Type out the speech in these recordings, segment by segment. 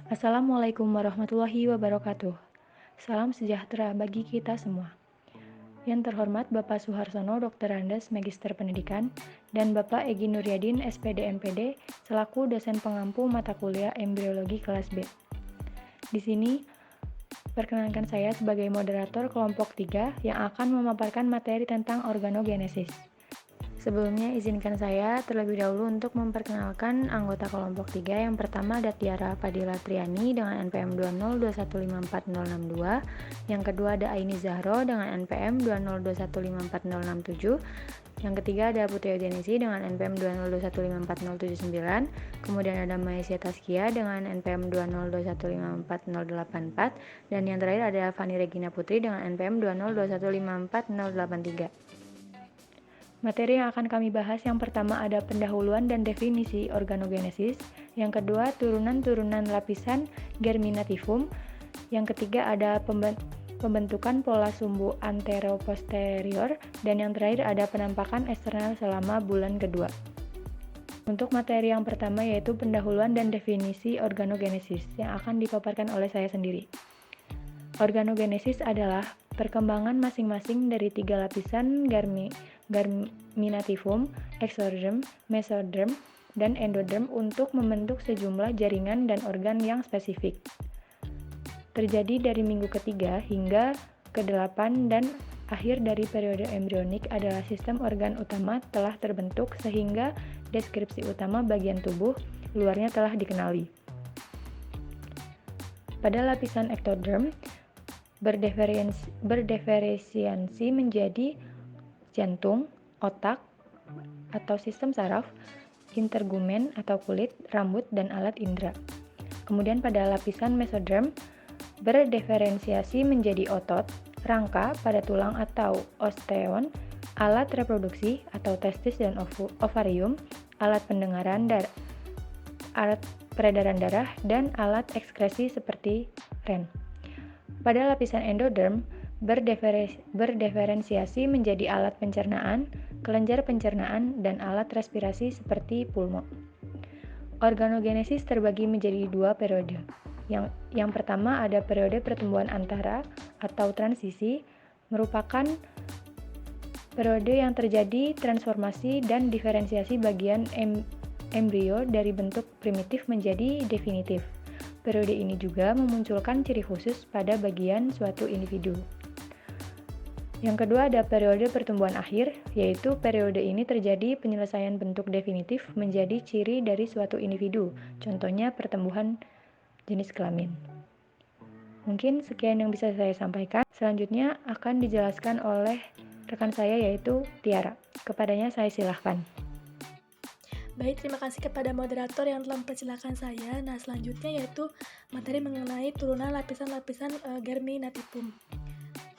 Assalamualaikum warahmatullahi wabarakatuh. Salam sejahtera bagi kita semua. Yang terhormat Bapak Suharsono, Dr. Andes, Magister Pendidikan, dan Bapak Egi Nuryadin, SPD MPD, selaku dosen pengampu mata kuliah Embriologi kelas B. Di sini, perkenalkan saya sebagai moderator kelompok 3 yang akan memaparkan materi tentang organogenesis. Sebelumnya, izinkan saya terlebih dahulu untuk memperkenalkan anggota kelompok 3. Yang pertama ada Tiara Fadila Triani dengan NPM 202154062. Yang kedua ada Aini Zahro dengan NPM 202154067. Yang ketiga ada Putri Eugenisi dengan NPM 202154079. Kemudian ada Maisya Taskia dengan NPM 202154084. Dan yang terakhir ada Fani Regina Putri dengan NPM 202154083. Materi yang akan kami bahas yang pertama ada pendahuluan dan definisi organogenesis, yang kedua turunan-turunan lapisan germinativum, yang ketiga ada pembentukan pola sumbu antero-posterior, dan yang terakhir ada penampakan eksternal selama bulan kedua. Untuk materi yang pertama yaitu pendahuluan dan definisi organogenesis yang akan dipaparkan oleh saya sendiri. Organogenesis adalah perkembangan masing-masing dari 3 lapisan germinativum, exoderm, mesoderm, dan endoderm untuk membentuk sejumlah jaringan dan organ yang spesifik. Terjadi dari minggu ketiga hingga ke-8 dan akhir dari periode embrionik adalah sistem organ utama telah terbentuk sehingga deskripsi utama bagian tubuh luarnya telah dikenali. Pada lapisan ektoderm, berdiferensiasi menjadi jantung, otak, atau sistem saraf, intergumen atau kulit, rambut, dan alat indera. Kemudian pada lapisan mesoderm, berdiferensiasi menjadi otot, rangka pada tulang atau osteon, alat reproduksi atau testis dan ovarium, alat pendengaran, alat peredaran darah, dan alat ekskresi seperti ren. Pada lapisan endoderm, berdiferensiasi menjadi alat pencernaan, kelenjar pencernaan, dan alat respirasi seperti pulmo. Organogenesis terbagi menjadi 2 periode. Yang pertama ada periode pertumbuhan antara atau transisi, merupakan periode yang terjadi transformasi dan diferensiasi bagian embrio dari bentuk primitif menjadi definitif. Periode ini juga memunculkan ciri khusus pada bagian suatu individu. Yang kedua ada periode pertumbuhan akhir, yaitu periode ini terjadi penyelesaian bentuk definitif menjadi ciri dari suatu individu, contohnya pertumbuhan jenis kelamin. Mungkin sekian yang bisa saya sampaikan. Selanjutnya akan dijelaskan oleh rekan saya yaitu Tiara. Kepadanya saya silahkan. Baik, terima kasih kepada moderator yang telah mempersilahkan saya. Nah, selanjutnya yaitu materi mengenai turunan lapisan-lapisan germinativum.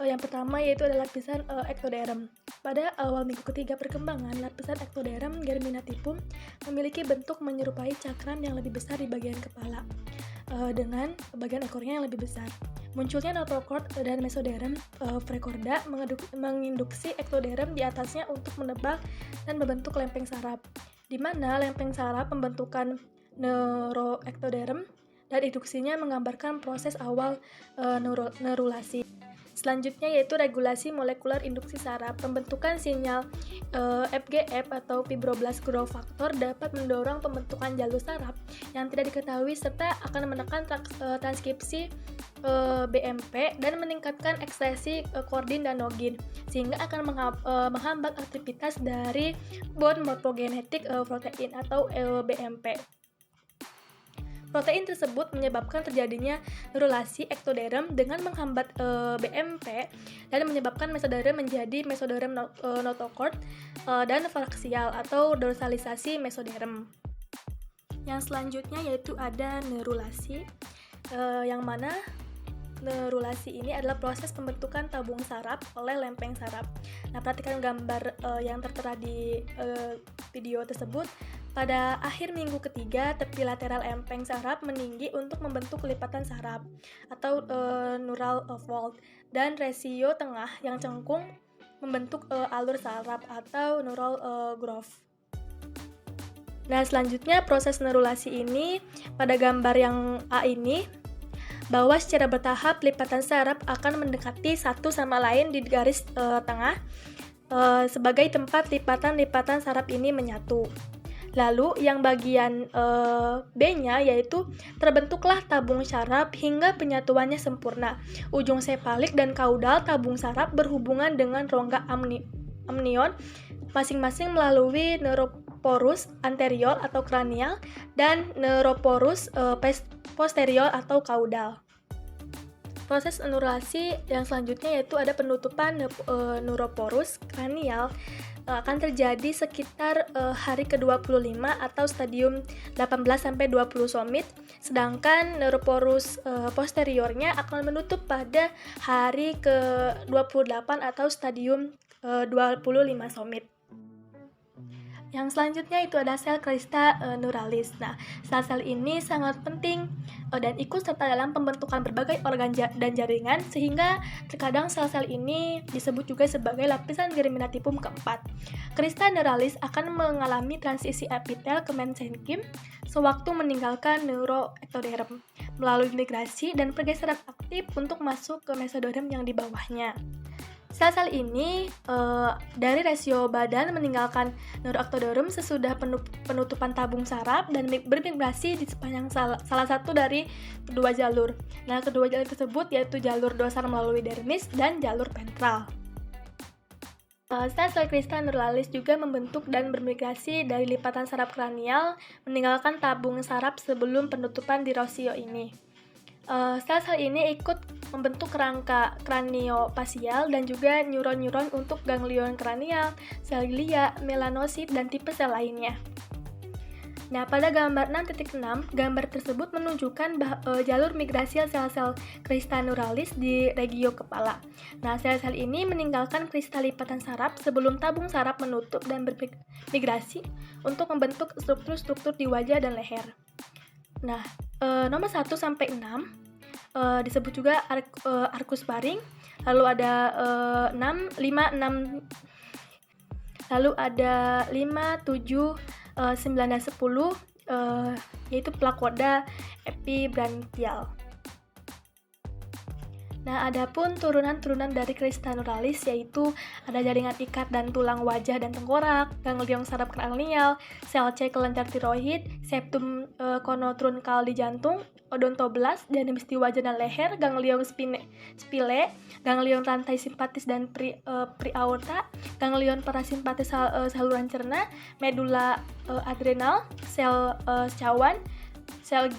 Yang pertama yaitu adalah lapisan ektoderm. Pada awal minggu ketiga perkembangan, lapisan ektoderm germinativum memiliki bentuk menyerupai cakram yang lebih besar di bagian kepala, dengan bagian ekornya yang lebih besar. Munculnya notochord dan mesoderm prekorda menginduksi ektoderm di atasnya untuk menebak dan membentuk lempeng saraf, di mana lempeng saraf pembentukan neuroektoderm dan induksinya menggambarkan proses awal neurulasi. Selanjutnya yaitu regulasi molekular induksi saraf. Pembentukan sinyal FGF atau fibroblast growth factor dapat mendorong pembentukan jalur saraf yang tidak diketahui serta akan menekan transkripsi BMP dan meningkatkan ekspresi kordin dan nogin, sehingga akan menghambat aktivitas dari bone morphogenetic protein atau BMP. Protein tersebut menyebabkan terjadinya neurulasi ektoderm dengan menghambat BMP dan menyebabkan mesoderm menjadi mesoderm notochord dan fraksial atau dorsalisasi mesoderm. Yang selanjutnya yaitu ada neurulasi, yang mana neurulasi ini adalah proses pembentukan tabung saraf oleh lempeng saraf. Nah, perhatikan gambar yang tertera di video tersebut. Pada akhir minggu ketiga, tepi lateral lempeng saraf meninggi untuk membentuk lipatan saraf atau neural fold, dan rasio tengah yang cengkung membentuk alur saraf atau neural growth. Nah, selanjutnya proses neurulasi ini pada gambar yang A ini, bahwa secara bertahap lipatan saraf akan mendekati satu sama lain di garis tengah sebagai tempat lipatan-lipatan saraf ini menyatu. Lalu yang bagian B-nya yaitu terbentuklah tabung saraf hingga penyatuannya sempurna. Ujung sefalik dan kaudal tabung saraf berhubungan dengan rongga amnion masing-masing melalui neuroporus anterior atau kranial dan neuroporus posterior atau kaudal. Proses neurulasi yang selanjutnya yaitu ada penutupan neuroporus kranial akan terjadi sekitar hari ke-25 atau stadium 18-20 somit, sedangkan neuroporus posteriornya akan menutup pada hari ke-28 atau stadium 25 somit. Yang selanjutnya itu ada sel crista neuralis. Nah, sel-sel ini sangat penting dan ikut serta dalam pembentukan berbagai organ dan jaringan, sehingga terkadang sel-sel ini disebut juga sebagai lapisan germinativum keempat. Crista neuralis akan mengalami transisi epitel ke mesenkim sewaktu meninggalkan neuroectoderm melalui migrasi dan pergeseran aktif untuk masuk ke mesoderm yang di bawahnya. Sel-sel ini dari rasio badan meninggalkan neuroectoderm sesudah penutupan tabung saraf dan bermigrasi di sepanjang salah satu dari kedua jalur. Nah, kedua jalur tersebut yaitu jalur dorsal melalui dermis dan jalur ventral. Sel-sel crista neuralis juga membentuk dan bermigrasi dari lipatan saraf kranial meninggalkan tabung saraf sebelum penutupan di rasio ini. Sel-sel ini ikut membentuk kerangka kraniopasial dan juga neuron-neuron untuk ganglion kranial, sel glia, melanosit, dan tipe sel lainnya. Nah, pada gambar 6.6, gambar tersebut menunjukkan jalur migrasi sel-sel crista neuralis di regio kepala. Nah, sel-sel ini meninggalkan kristal lipatan saraf sebelum tabung saraf menutup dan bermigrasi untuk membentuk struktur-struktur di wajah dan leher. Nah, nomor 1-6 disebut juga arcus paring, lalu ada 6, 5, 6, lalu ada 5, 7, 9, dan 10, yaitu plakoda epibranchial. Nah, adapun turunan-turunan dari crista neuralis yaitu ada jaringan ikat dan tulang wajah dan tengkorak, ganglion saraf kranial, sel C kelenjar tiroid, septum konotrunkal di jantung, odontoblast dermis di wajah dan leher, ganglion spile, ganglion rantai simpatis dan preaorta, ganglion parasimpatis saluran cerna, medula adrenal, sel cawan, sel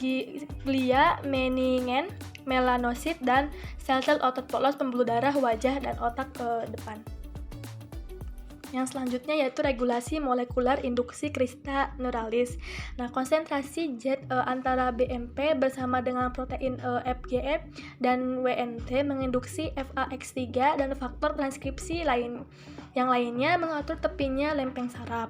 glia, meningen, melanosit, dan sel-sel otot polos pembuluh darah wajah dan otak ke depan. Yang selanjutnya yaitu regulasi molekular induksi crista neuralis. Nah, konsentrasi Z antara BMP bersama dengan protein FGF dan WNT menginduksi FAX3 dan faktor transkripsi yang lainnya mengatur tepinya lempeng saraf.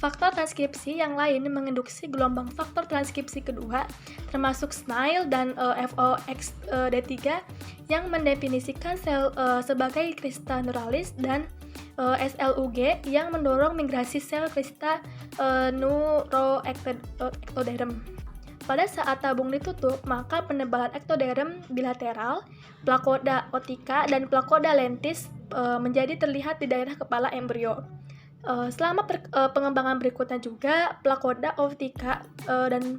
Faktor transkripsi yang lain menginduksi gelombang faktor transkripsi kedua, termasuk SNIL dan FOXD3 yang mendefinisikan sel sebagai crista neuralis, dan SLUG yang mendorong migrasi sel crista neuroectoderm. Pada saat tabung ditutup, maka penebalan ektoderm bilateral, plakoda otica, dan plakoda lentis menjadi terlihat di daerah kepala embrio. Selama pengembangan berikutnya juga, plakoda optica dan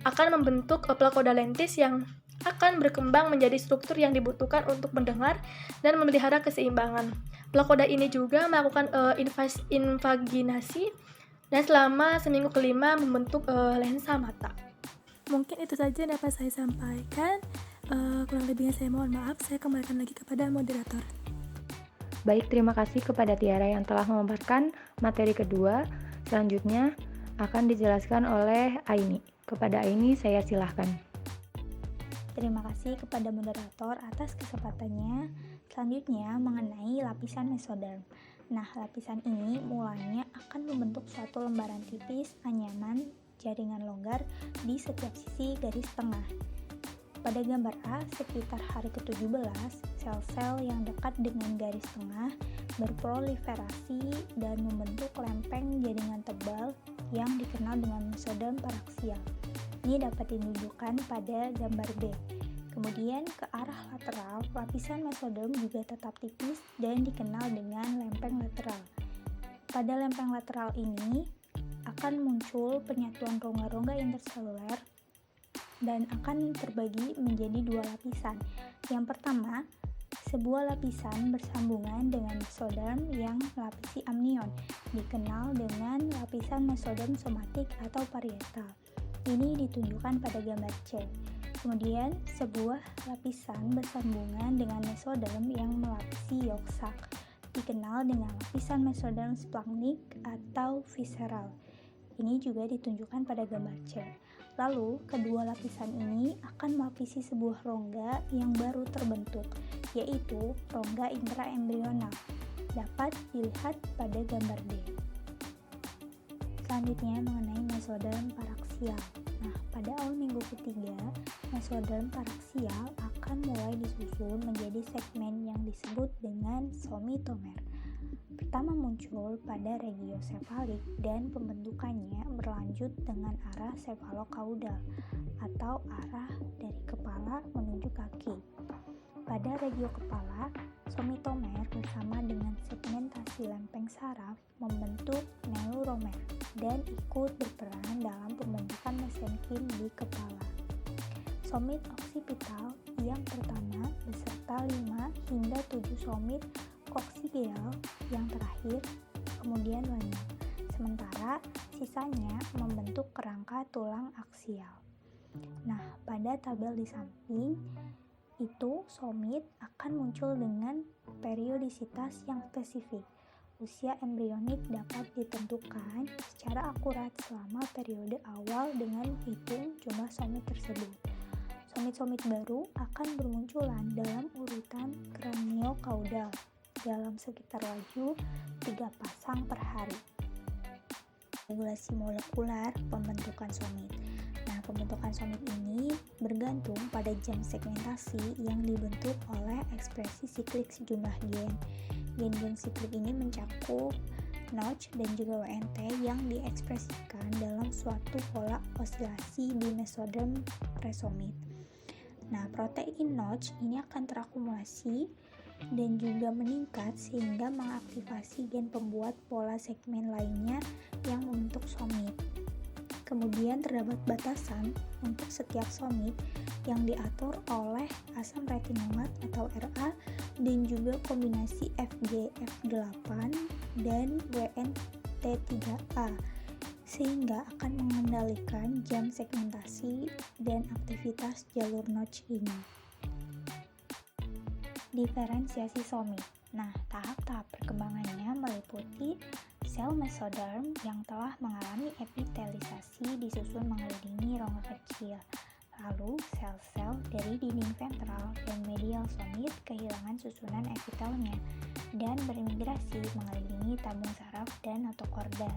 akan membentuk plakoda lentis yang akan berkembang menjadi struktur yang dibutuhkan untuk mendengar dan memelihara keseimbangan. Plakoda ini juga melakukan invaginasi dan selama seminggu kelima membentuk lensa mata. Mungkin itu saja yang dapat saya sampaikan. Kurang lebihnya saya mohon maaf. Saya kembalikan lagi kepada moderator. Baik, terima kasih kepada Tiara yang telah memaparkan materi kedua. Selanjutnya akan dijelaskan oleh Aini. Kepada Aini saya silahkan. Terima kasih kepada moderator atas kesempatannya. Selanjutnya mengenai lapisan mesoderm. Nah, lapisan ini mulanya akan membentuk suatu lembaran tipis anyaman jaringan longgar di setiap sisi garis tengah. Pada gambar A, sekitar hari ke-17, sel-sel yang dekat dengan garis tengah berproliferasi dan membentuk lempeng jaringan tebal yang dikenal dengan mesoderm paraksial. Ini dapat ditunjukkan pada gambar B. Kemudian ke arah lateral, lapisan mesoderm juga tetap tipis dan dikenal dengan lempeng lateral. Pada lempeng lateral ini akan muncul penyatuan rongga-rongga interseluler dan akan terbagi menjadi dua lapisan. Yang pertama, sebuah lapisan bersambungan dengan mesoderm yang melapisi amnion, dikenal dengan lapisan mesoderm somatik atau parietal. Ini ditunjukkan pada gambar C. Kemudian, sebuah lapisan bersambungan dengan mesoderm yang melapisi yolk sac, dikenal dengan lapisan mesoderm splanknik atau visceral. Ini juga ditunjukkan pada gambar C. Lalu, kedua lapisan ini akan melapisi sebuah rongga yang baru terbentuk, yaitu rongga intraembrional. Dapat dilihat pada gambar D. Selanjutnya mengenai mesoderm paraksial. Nah, pada awal minggu ketiga, mesoderm paraksial akan mulai disusun menjadi segmen yang disebut dengan somitomer. Pertama muncul pada regiosefalik dan pembentukannya berlanjut dengan arah sefalokaudal atau arah dari kepala menuju kaki. Pada regio kepala, somitomer bersama dengan segmentasi lempeng saraf membentuk neuromer dan ikut berperan dalam pembentukan mesenkim di kepala. Somit oksipital yang pertama beserta 5 hingga 7 somit koksigeal yang terakhir kemudian lenyap, sementara sisanya membentuk kerangka tulang aksial. Nah, pada tabel di samping itu somit akan muncul dengan periodisitas yang spesifik. Usia embrionik dapat ditentukan secara akurat selama periode awal dengan menghitung jumlah somit tersebut. Somit-somit baru akan bermunculan dalam urutan kraniokaudal dalam sekitar laju 3 pasang per hari. Regulasi molekular pembentukan somit. Nah, pembentukan somit ini bergantung pada jam segmentasi yang dibentuk oleh ekspresi siklik sejumlah gen. Gen-gen siklik ini mencakup Notch dan juga WNT yang diekspresikan dalam suatu pola osilasi di mesoderm resomit. Nah, protein Notch ini akan terakumulasi dan juga meningkat sehingga mengaktifasi gen pembuat pola segmen lainnya yang membentuk somit. Kemudian terdapat batasan untuk setiap somit yang diatur oleh asam retinomat atau RA dan juga kombinasi FGF8 dan WNT3A sehingga akan mengendalikan jam segmentasi dan aktivitas jalur Notch ini. Diferensiasi somit. Nah, tahap-tahap perkembangannya meliputi sel mesoderm yang telah mengalami epitelisasi disusun mengelilingi rongga kecil. Lalu, sel-sel dari dinding ventral dan medial somit kehilangan susunan epitelnya dan bermigrasi mengelilingi tabung saraf dan notokorda.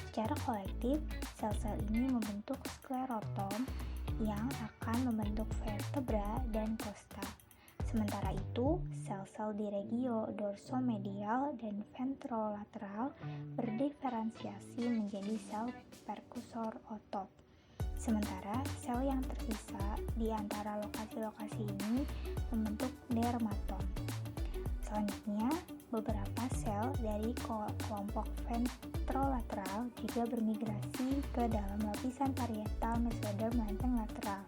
Secara kolektif, sel-sel ini membentuk sklerotom yang akan membentuk vertebra dan kosta. Sementara itu, sel-sel di regio dorsomedial dan ventrolateral berdiferensiasi menjadi sel perkusor otot. Sementara sel yang tersisa di antara lokasi-lokasi ini membentuk dermatom. Selanjutnya, beberapa sel dari kelompok ventrolateral juga bermigrasi ke dalam lapisan parietal mesoderm lempeng lateral.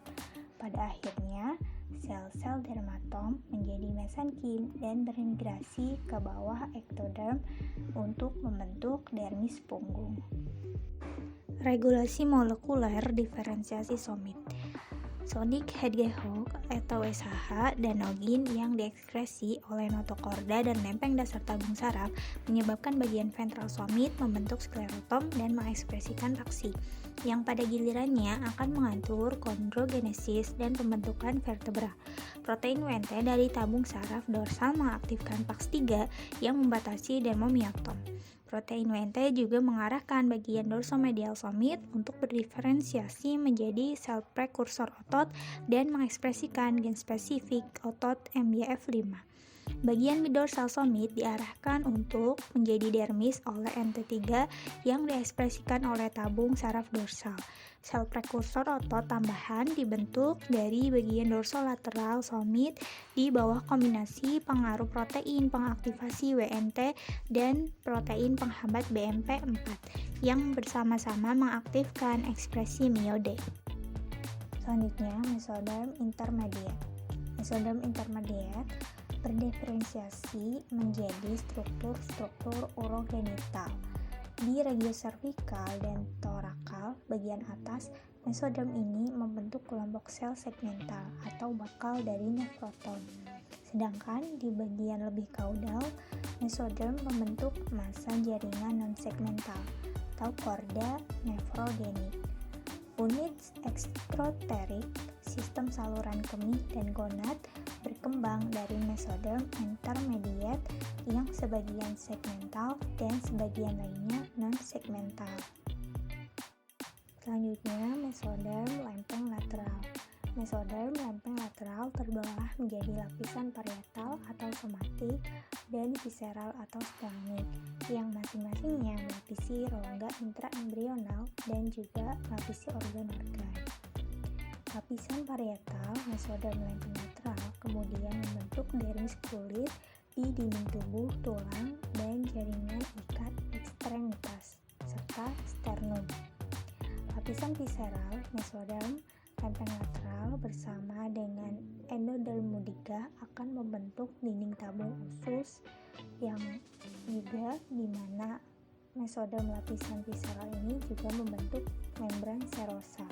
Pada akhirnya, sel-sel dermatom menjadi mesenkim dan bermigrasi ke bawah ektoderm untuk membentuk dermis punggung. Regulasi molekuler diferensiasi somit. Sonic Hedgehog atau SHH dan nogin yang diekskresi oleh notokorda dan lempeng dasar tabung saraf menyebabkan bagian ventral somit membentuk sklerotom dan mengekspresikan taksi, yang pada gilirannya akan mengatur kondrogenesis dan pembentukan vertebra. Protein WNT dari tabung saraf dorsal mengaktifkan PAX3 yang membatasi dermomioptom. Protein WNT juga mengarahkan bagian dorsomedial somit untuk berdiferensiasi menjadi sel prekursor otot dan mengekspresikan gen spesifik otot MYF5. Bagian dorsal somit diarahkan untuk menjadi dermis oleh NT3 yang diekspresikan oleh tabung saraf dorsal. Sel prekursor otot tambahan dibentuk dari bagian dorsolateral somit di bawah kombinasi pengaruh protein pengaktifasi WNT dan protein penghambat BMP4 yang bersama-sama mengaktifkan ekspresi myode. Selanjutnya, mesoderm intermediate. Mesoderm intermediate berdiferensiasi menjadi struktur-struktur urogenital. Di regio cervical dan thoracal bagian atas, mesoderm ini membentuk kelompok sel segmental atau bakal dari nefroton. Sedangkan di bagian lebih kaudal, mesoderm membentuk massa jaringan non-segmental atau korda nefrogenik. Unit ekstoterik, sistem saluran kemih dan gonad berkembang dari mesoderm intermediate yang sebagian segmental dan sebagian lainnya non-segmental. Selanjutnya, mesoderm lempeng lateral. Mesoderm lempeng lateral terbelah menjadi lapisan parietal atau somatik dan visceral atau splanchnic yang masing-masingnya melapisi rongga intraembrional dan juga melapisi organ-organ. Lapisan parietal mesoderm lempeng lateral kemudian membentuk dermis kulit di dinding tubuh, tulang, dan jaringan ikat ekstremitas serta sternum. Lapisan visceral mesoderm lempeng lateral bersama dengan endodermoidea akan membentuk dinding tabung usus yang juga di mana mesoderm lapisan visceral ini juga membentuk membran serosa.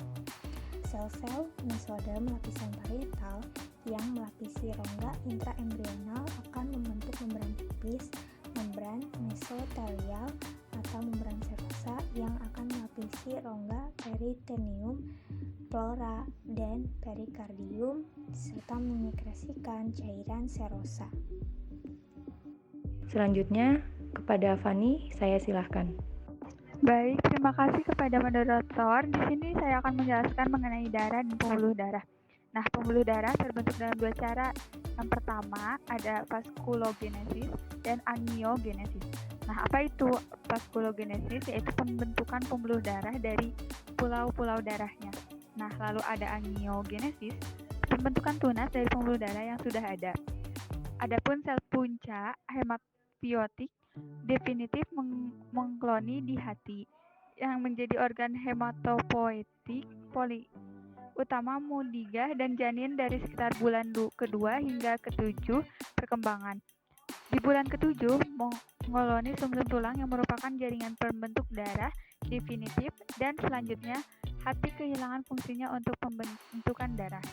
Sel-sel mesoderm lapisan parietal yang melapisi rongga intraembrional akan membentuk membran tipis, membran mesotelial atau membran serosa yang akan melapisi rongga peritoneum, pleura, dan perikardium serta mengekresikan cairan serosa. Selanjutnya, kepada Fani, saya silahkan. Baik, terima kasih kepada moderator. Di sini saya akan menjelaskan mengenai darah dan pembuluh darah. Nah, pembuluh darah terbentuk dalam dua cara. Yang pertama ada vaskulogenesis dan angiogenesis. Nah, apa itu vaskulogenesis? Yaitu pembentukan pembuluh darah dari pulau-pulau darahnya. Nah, lalu ada angiogenesis, pembentukan tunas dari pembuluh darah yang sudah ada. Adapun sel punca hematopoietik definitif mengkloni di hati yang menjadi organ hematopoietik utama mudigah dan janin dari sekitar bulan kedua hingga ketujuh perkembangan. Di bulan ketujuh mengkoloni sumsum tulang yang merupakan jaringan pembentuk darah definitif dan selanjutnya hati kehilangan fungsinya untuk pembentukan darah.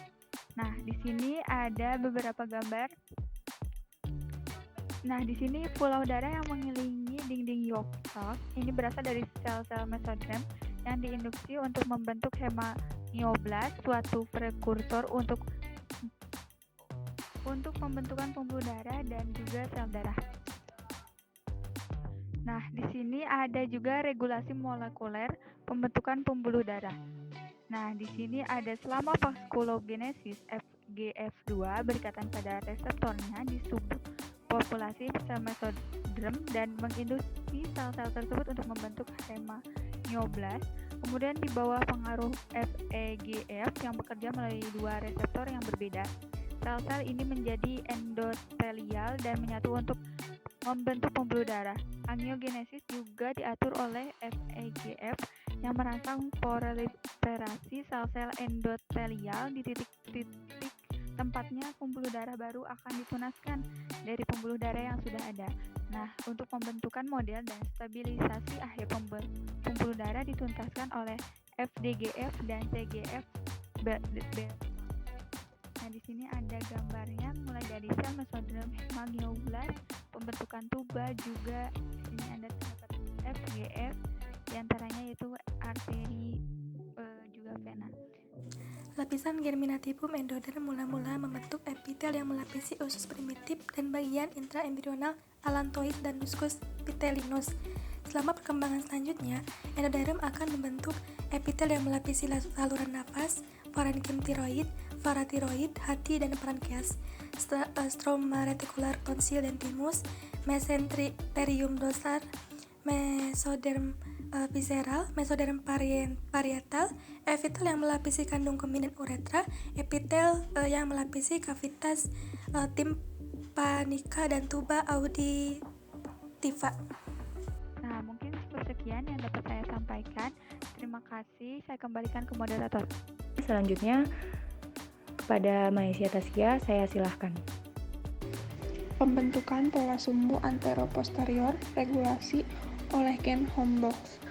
Nah, di sini ada beberapa gambar. Nah, di sini pulau darah yang mengelilingi dinding yolk cells ini berasal dari sel-sel mesoderm yang diinduksi untuk membentuk hemangioblast, suatu prekursor untuk pembentukan pembuluh darah dan juga sel darah. Nah, di sini ada juga regulasi molekuler pembentukan pembuluh darah. Nah, di sini ada selama vaskulogenesis FGF2 berikatan pada reseptornya di subpopulasi sel mesoderm dan menginduksi sel-sel tersebut untuk membentuk hemangioblast. Kemudian di bawah pengaruh FEGF yang bekerja melalui dua reseptor yang berbeda, sel-sel ini menjadi endotelial dan menyatu untuk membentuk pembuluh darah. Angiogenesis juga diatur oleh FEGF yang merangsang proliferasi sel-sel endotelial di titik-titik tempatnya pembuluh darah baru akan ditunaskan dari pembuluh darah yang sudah ada. Nah, untuk pembentukan model dan stabilisasi akhir pembuluh darah dituntaskan oleh FDGF dan CGF. Nah, di sini ada gambarnya mulai dari sel mesoderm hemangioblast, pembentukan tuba, juga di sini ada terdapat FGF, diantaranya yaitu arteri juga vena. Lapisan germinativum endoderm mula-mula membentuk epitel yang melapisi usus primitif dan bagian intraembrional allantoid dan ductus pitellinus. Selama perkembangan selanjutnya, endoderm akan membentuk epitel yang melapisi saluran nafas, parenkim tiroid, paratiroid, hati dan pankreas, stroma retikular, tonsil dan thymus, mesenterium dorsal, mesoderm visceral, mesoderm parietal, epitel yang melapisi kandung kemih dan uretra, epitel yang melapisi kavitas timpanika dan tuba auditiva. Nah, mungkin sekian yang dapat saya sampaikan. Terima kasih. Saya kembalikan ke moderator. Selanjutnya, kepada Maesya Taskia, saya silahkan. Pembentukan pola sumbu anteroposterior regulasi oleh gen Homebox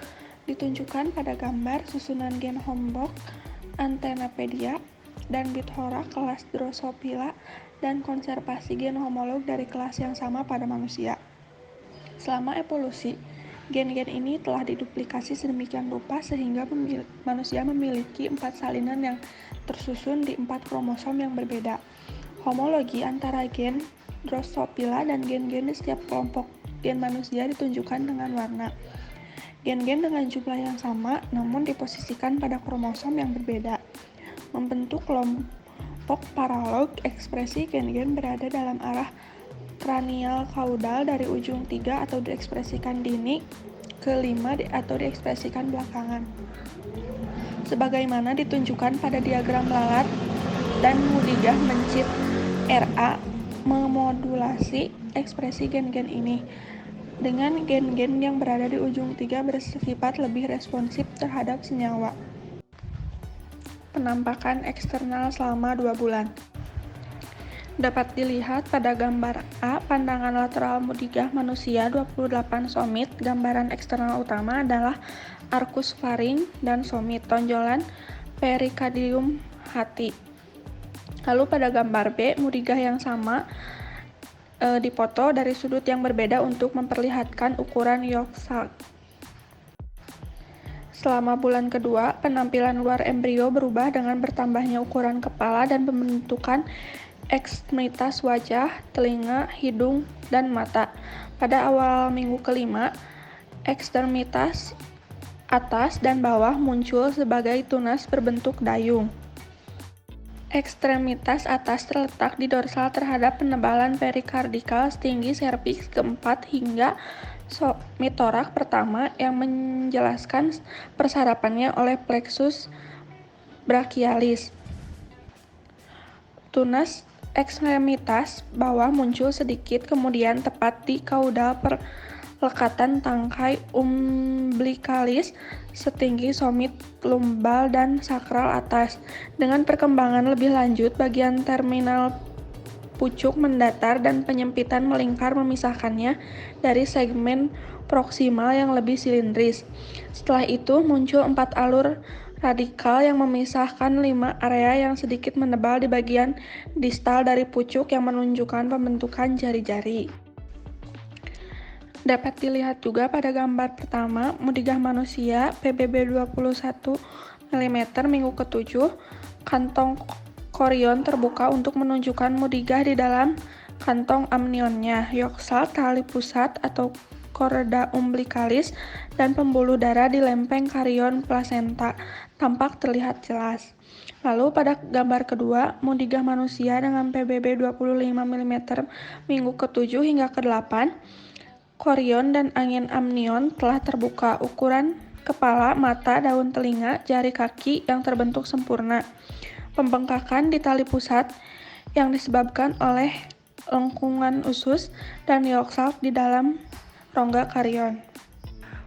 ditunjukkan pada gambar susunan gen Homebox, Antennapedia, dan Bithora kelas Drosophila dan konservasi gen homolog dari kelas yang sama pada manusia. Selama evolusi, gen-gen ini telah diduplikasi sedemikian rupa sehingga manusia memiliki 4 salinan yang tersusun di 4 kromosom yang berbeda. Homologi antara gen Drosophila dan gen-gen di setiap kelompok gen manusia ditunjukkan dengan warna. Gen-gen dengan jumlah yang sama namun diposisikan pada kromosom yang berbeda. Membentuk kelompok paralog, ekspresi gen-gen berada dalam arah kranial kaudal dari ujung 3 atau diekspresikan dini ke 5 atau diekspresikan belakangan. Sebagaimana ditunjukkan pada diagram lalat dan Mudigah mencit RA memodulasi ekspresi gen-gen ini dengan gen-gen yang berada di ujung 3 bersifat lebih responsif terhadap senyawa. Penampakan eksternal selama 2 bulan. Dapat dilihat pada gambar A, pandangan lateral Mudigah manusia 28 somit. Gambaran eksternal utama adalah arkus faring dan somit, tonjolan perikardium hati. Lalu pada gambar B, Mudigah yang sama dipoto dari sudut yang berbeda untuk memperlihatkan ukuran yolk sac. Selama bulan kedua, penampilan luar embrio berubah dengan bertambahnya ukuran kepala dan pembentukan ekstremitas wajah, telinga, hidung, dan mata. Pada awal minggu kelima, ekstremitas atas dan bawah muncul sebagai tunas berbentuk dayung. Ekstremitas atas terletak di dorsal terhadap penebalan perikardikal setinggi serviks keempat hingga somitorak pertama yang menjelaskan persarapannya oleh plexus brachialis. Tunas ekstremitas bawah muncul sedikit kemudian tepat di kaudal perlekatan tangkai umbilicalis setinggi somit lumbal dan sakral atas. Dengan perkembangan lebih lanjut, bagian terminal pucuk mendatar dan penyempitan melingkar memisahkannya dari segmen proksimal yang lebih silindris. Setelah itu muncul 4 alur radikal yang memisahkan 5 area yang sedikit menebal di bagian distal dari pucuk yang menunjukkan pembentukan jari-jari. Dapat dilihat juga pada gambar pertama, Mudigah manusia PBB 21 mm minggu ke-7, kantong korion terbuka untuk menunjukkan Mudigah di dalam kantong amnionnya, yolk sac, tali pusat atau chorda umbilicalis, dan pembuluh darah di lempeng karion plasenta tampak terlihat jelas. Lalu pada gambar kedua, Mudigah manusia dengan PBB 25 mm minggu ke-7 hingga ke-8, korion dan angin amnion telah terbuka. Ukuran kepala, mata, daun telinga, jari kaki yang terbentuk sempurna. Pembengkakan di tali pusat yang disebabkan oleh lengkungan usus dan yolk sac di dalam rongga karion.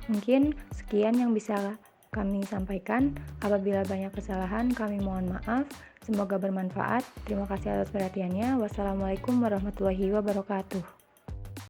Mungkin sekian yang bisa kami sampaikan. Apabila banyak kesalahan, kami mohon maaf. Semoga bermanfaat. Terima kasih atas perhatiannya. Wassalamualaikum warahmatullahi wabarakatuh.